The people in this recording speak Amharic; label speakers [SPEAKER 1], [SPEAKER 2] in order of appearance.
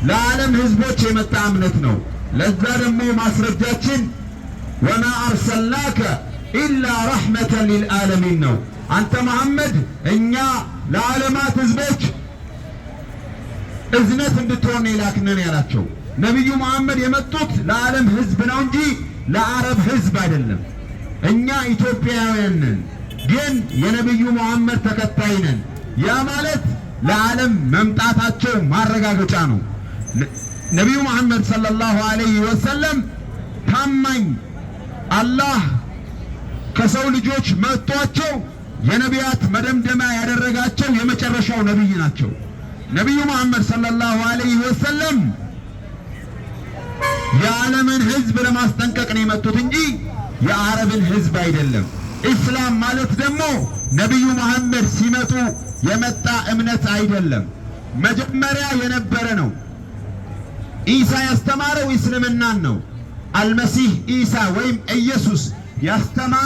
[SPEAKER 1] ለዓለም ህዝቦች የመጣ እምነት ነው። ለዛ ደግሞ ማስረጃችን ወማ አርሰልናከ ኢላ ረሕመተን ሊልዓለሚን ነው። አንተ መሐመድ እኛ ለዓለማት ህዝቦች እዝነት እንድትሆን የላክነን ያላቸው። ነቢዩ መሐመድ የመጡት ለዓለም ህዝብ ነው እንጂ ለአረብ ህዝብ አይደለም። እኛ ኢትዮጵያውያን ነን፣ ግን የነቢዩ መሐመድ ተከታይ ነን። ያ ማለት ለዓለም መምጣታቸው ማረጋገጫ ነው። ነቢዩ መሐመድ ሰለላሁ ዐለይሂ ወሰለም ታማኝ አላህ ከሰው ልጆች መጥቷቸው የነቢያት መደምደሚያ ያደረጋቸው የመጨረሻው ነቢይ ናቸው። ነቢዩ መሐመድ ሰለላሁ ዐለይሂ ወሰለም የዓለምን ህዝብ ለማስጠንቀቅ ነው የመጡት እንጂ የአረብን ህዝብ አይደለም። ኢስላም ማለት ደግሞ ነቢዩ መሐመድ ሲመጡ የመጣ እምነት አይደለም፣ መጀመሪያ የነበረ ነው። ኢሳ ያስተማረው እስልምናን ነው። አልመሲህ ኢሳ ወይም ኢየሱስ ያስተማረው